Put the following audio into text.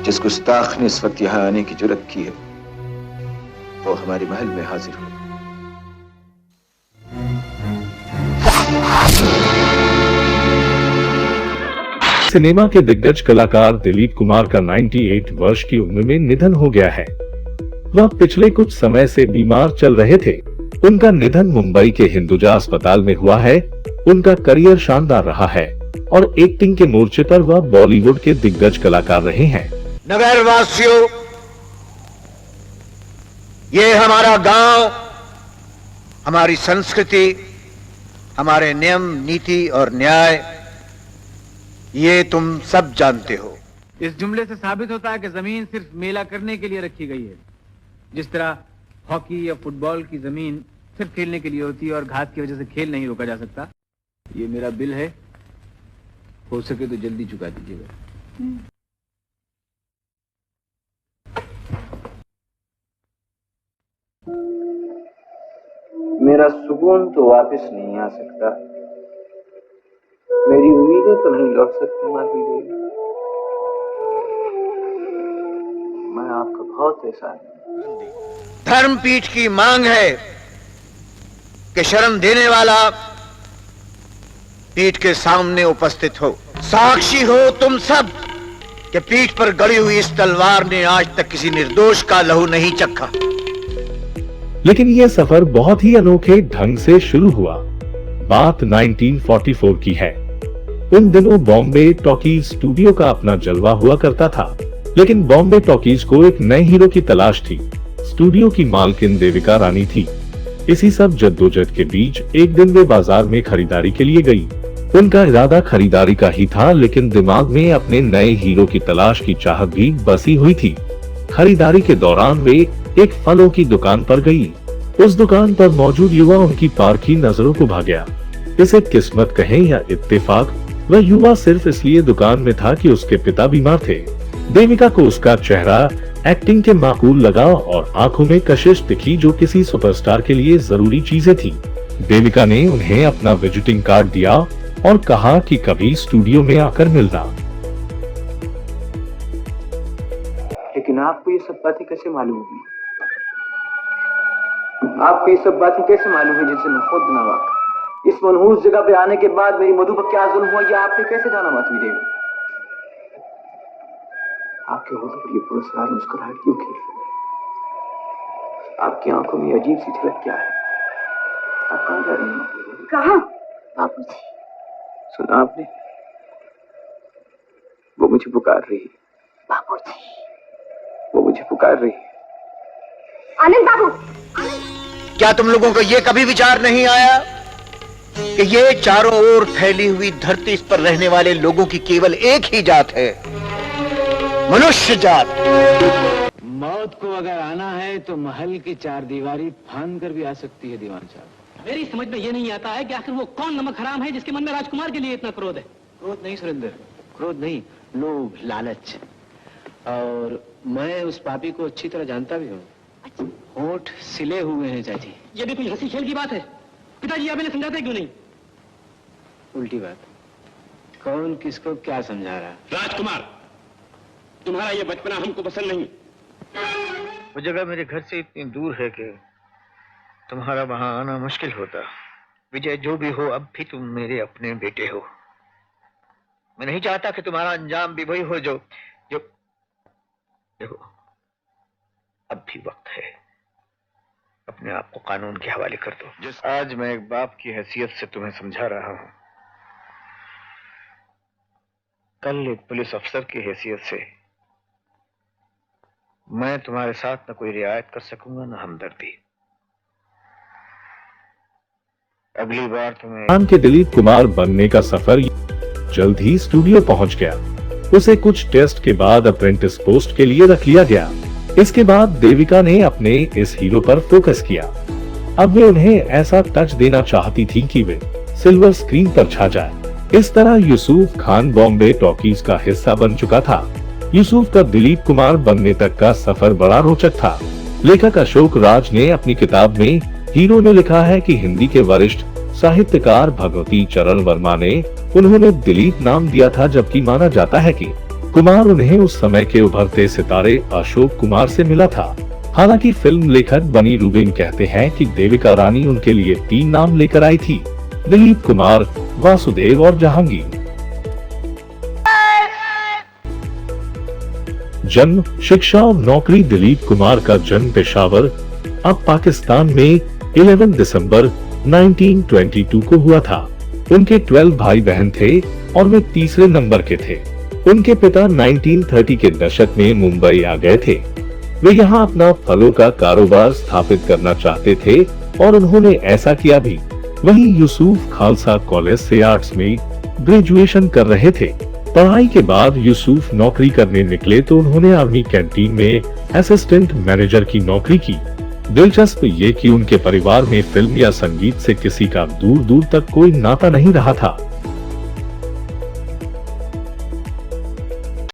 जिस गुस्ताख ने इस वक्त यहां आने की जुर्रत की है वो हमारे महल में हाजिर हो। सिनेमा के दिग्गज कलाकार दिलीप कुमार का 98 वर्ष की उम्र में निधन हो गया है। वह पिछले कुछ समय से बीमार चल रहे थे। उनका निधन मुंबई के हिंदुजा अस्पताल में हुआ है। उनका करियर शानदार रहा है और एक्टिंग के मोर्चे पर वह बॉलीवुड के दिग्गज कलाकार रहे हैं। नगर वासियों, ये हमारा गांव, हमारी संस्कृति, हमारे नियम, नीति और न्याय, ये तुम सब जानते हो। इस जुमले से साबित होता है कि जमीन सिर्फ मेला करने के लिए रखी गई है। जिस तरह हॉकी या फुटबॉल की जमीन सिर्फ खेलने के लिए होती है और घास की वजह से खेल नहीं रोका जा सकता। ये मेरा बिल है, हो सके तो जल्दी चुका दीजिएगा। मेरा सुकून तो वापस नहीं आ सकता, मेरी उम्मीदें तो नहीं लौट सकती माधवी देवी। मैं आपका बहुत एहसान हूं। धर्मपीठ की मांग है कि शर्म देने वाला पीठ के सामने उपस्थित हो। साक्षी हो तुम सब कि पीठ पर गड़ी हुई इस तलवार ने आज तक किसी निर्दोष का लहू नहीं चखा। लेकिन यह सफर बहुत ही अनोखे ढंग से शुरू हुआ। बात 1944 की है। उन दिनों बॉम्बे टॉकीज स्टूडियो का अपना जलवा हुआ करता था, लेकिन बॉम्बे टॉकीज को एक नए हीरो की तलाश थी। स्टूडियो की मालकिन देविका रानी थी। इसी सब जद्दोजहद के बीच एक दिन वे बाजार में खरीदारी के लिए गई। उनका इरादा खरीदारी का ही था, लेकिन दिमाग में अपने नए हीरो की तलाश की चाहत भी बसी हुई थी। खरीदारी के दौरान वे एक फलों की दुकान पर गई। उस दुकान पर मौजूद युवा उनकी पारखी नजरों को भा गया। इसे किस्मत कहें या इत्तेफाक, वह युवा सिर्फ इसलिए दुकान में था कि उसके पिता बीमार थे। देविका को उसका चेहरा एक्टिंग के माकूल लगा और आंखों में कशिश दिखी, जो किसी सुपरस्टार के लिए जरूरी चीजें थी। देविका ने उन्हें अपना विजिटिंग कार्ड दिया और कहा कि कभी स्टूडियो में आकर मिलना। लेकिन आपको ये सब बातें कैसे मालूम हुई? आपको ये सब बातें कैसे मालूम है जिनसे मैं खुद न वाकिफ? इस मनहूस जगह पे आने के बाद मेरी मधु पर क्या जुल्म हुआ, ये आपने कैसे जाना माधवी देवी? आपके होठों पर ये पुरस्कार मुस्कुराहट क्यों खेल रही है? आपकी आंखों में अजीब सी झलक क्या है? आप कहाँ जा रही हैं? कहाँ? बाबूजी। सुना आपने? वो मुझे पुकार रही है। बाबूजी। वो मुझे पुकार रही है। आनंद बाबू। क्या तुम लोगों को यह कभी विचार नहीं आया कि ये चारों ओर फैली हुई धरती, इस पर रहने वाले लोगों की केवल एक ही जात है, मनुष्य जात। मौत को अगर आना है तो महल की चार दीवारी फांद कर भी आ सकती है दीवान साहब। मेरी समझ में ये नहीं आता है कि आखिर वो कौन नमक हराम है जिसके मन में राजकुमार के लिए इतना क्रोध है। क्रोध नहीं सुरेंद्र, क्रोध नहीं, लोभ, लालच। और मैं उस पापी को अच्छी तरह जानता भी हूँ। होठ सिले हुए हैं चाची। ये भी कोई हंसी खेल की बात है? पिताजी आप इन्हें समझाते क्यों नहीं? उल्टी बात। कौन किसको क्या समझा रहा? राजकुमार, तुम्हारा ये बचपना हमको पसंद नहीं। वो जगह मेरे घर से इतनी दूर है कि तुम्हारा वहां आना मुश्किल होता। विजय, जो भी हो, अब भी तुम मेरे अपने बेटे हो। मैं नहीं चाहता कि तुम्हारा अंजाम भी वही हो जो देखो, अब भी वक्त है। अपने आप को कानून के हवाले कर दो। आज मैं एक बाप की हैसियत से तुम्हें समझा रहा हूं, कल एक पुलिस अफसर की हैसियत से मैं तुम्हारे साथ न कोई रियायत कर सकूंगा, न हमदर्दी। अगली बार तुम्हें नाम के दिलीप कुमार बनने का सफर जल्द ही स्टूडियो पहुंच गया। उसे कुछ टेस्ट के बाद अप्रेंटिस पोस्ट के लिए रख लिया गया। इसके बाद देविका ने अपने इस हीरो पर फोकस किया। अब वे उन्हें ऐसा टच देना चाहती थी कि वे सिल्वर स्क्रीन पर छा जाए। इस तरह यूसुफ खान बॉम्बे टॉकीज का हिस्सा बन चुका था। यूसुफ का दिलीप कुमार बनने तक का सफर बड़ा रोचक था। लेखक अशोक राज ने अपनी किताब में हीरो ने लिखा है कि हिंदी के वरिष्ठ साहित्यकार भगवती चरण वर्मा ने उन्होंने दिलीप नाम दिया था, जबकि माना जाता है कि कुमार उन्हें उस समय के उभरते सितारे अशोक कुमार से मिला था। हालांकि फिल्म लेखक बनी रूबिन कहते हैं कि देविका रानी उनके लिए 3 नाम लेकर आई थी: दिलीप कुमार, वासुदेव और जहांगीर। जन्म, शिक्षा और नौकरी। दिलीप कुमार का जन्म पेशावर, अब पाकिस्तान में 11 दिसंबर 1922 को हुआ था। उनके 12 भाई बहन थे और वे तीसरे नंबर के थे। उनके पिता 1930 के दशक में मुंबई आ गए थे। वे यहाँ अपना फलों का कारोबार स्थापित करना चाहते थे और उन्होंने ऐसा किया भी। वहीं यूसुफ खालसा कॉलेज से आर्ट्स में ग्रेजुएशन कर रहे थे। पढ़ाई के बाद यूसुफ नौकरी करने निकले तो उन्होंने आर्मी कैंटीन में असिस्टेंट मैनेजर की नौकरी की। दिलचस्प ये कि उनके परिवार में फिल्म या संगीत से किसी का दूर दूर तक कोई नाता नहीं रहा था।